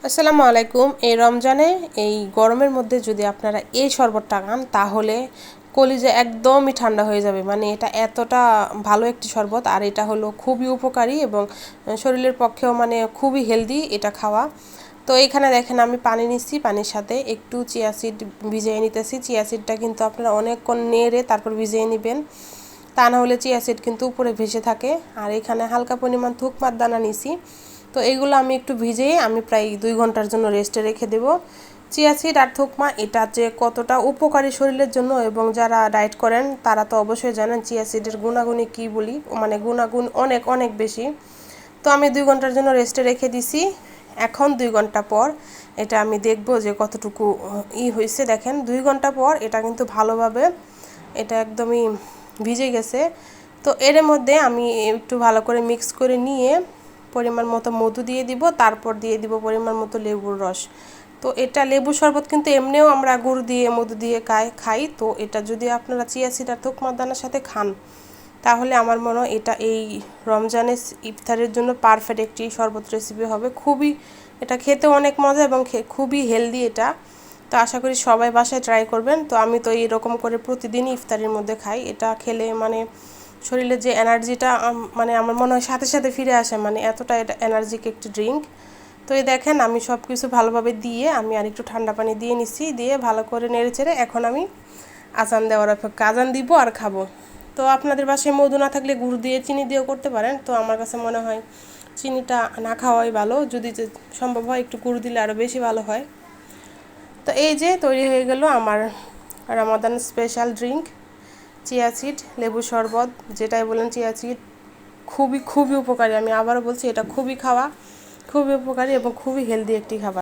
আসসালামু আলাইকুম। এই রমজানে এই গরমের মধ্যে যদি আপনারা এই শরবতটা খান তাহলে কলিজা একদমই ঠান্ডা হয়ে যাবে। মানে এটা এতটা ভালো একটি শরবত, আর এটা হলো খুবই উপকারী এবং শরীরের পক্ষেও মানে খুবই হেলদি এটা খাওয়া। তো এখানে দেখেন আমি পানি নিচ্ছি, পানির সাথে একটু চিয়া সিড ভিজিয়ে নিতেছি। চিয়া সিডটা কিন্তু আপনারা অনেকক্ষণ নেড়ে তারপর ভিজিয়ে নেবেন, তা না হলে চিয়া সিড কিন্তু উপরে ভেসে থাকে। আর এখানে হালকা পরিমাণ থুকমার দানা নিছি। তো এইগুলো আমি একটু ভিজিয়ে আমি প্রায় 2 ঘন্টার জন্য রেস্টে রেখে দেব। চিয়া সিড আর থুকমা এটা যে কতটা উপকারী শরীরের জন্য, এবং যারা ডায়েট করেন তারা তো অবশ্যই জানেন চিয়া সিডের গুণাগুণই কী বলি, মানে গুণাগুণ অনেক অনেক বেশি। তো আমি 2 ঘন্টার জন্য রেস্টে রেখে দিছি। এখন 2 ঘন্টা পর এটা আমি দেখব যে কতটুকু হয়েছে। দেখেন 2 ঘন্টা পর এটা কিন্তু ভালোভাবে এটা একদমই ভিজে গেছে। তো এর মধ্যে আমি একটু ভালো করে মিক্স করে নিয়ে পরিমাণ মতো মধু দিয়ে দিব, তারপর দিয়ে দিব পরিমাণ মতো লেবুর রস। তো এটা লেবু শরবত কিন্তু এমনিও আমরা গুড় দিয়ে মধু দিয়ে খাই। তো এটা যদি আপনারা চিয়া সিড আর থুকমার দানার সাথে খান তাহলে আমার মনে হয় এটা এই রমজানের ইফতারের জন্য পারফেক্ট একটি শরবত রেসিপি হবে। খুবই এটা খেতে অনেক মজা এবং খুবই হেলদি এটা। তো আশা করি সবাই বাসায় ট্রাই করবেন। তো আমি তো এইরকম করে প্রতিদিনই ইফতারের মধ্যে খাই। এটা খেলে মানে শরীরে যে এনার্জিটা মানে আমার মনে হয় সাথে সাথে ফিরে আসে, মানে এতটা এটা এনার্জিক একটি ড্রিঙ্ক। তো এই দেখেন আমি সব কিছু ভালোভাবে দিয়ে আমি আর একটু ঠান্ডা পানি দিয়ে নিচ্ছি, দিয়ে ভালো করে নেড়ে চেড়ে এখন আমি আজান দেওয়ার অপেক্ষা, আজান দিব আর খাবো। তো আপনাদের বাসায় মধু না থাকলে গুড় দিয়ে চিনি দিয়েও করতে পারেন। তো আমার কাছে মনে হয় চিনিটা না খাওয়াই ভালো, যদি সম্ভব হয় একটু গুড় দিলে আরও বেশি ভালো হয়। তো এই যে তৈরি হয়ে গেল আমার রমাদান স্পেশাল ড্রিঙ্ক, চিয়া সিড লেবু শরবত। যেটাই বলেন চিয়া সিড খুবই খুবই উপকারী। আমি আবারও বলছি এটা খুবই উপকারী এবং খুবই হেলদি একটি খাবার।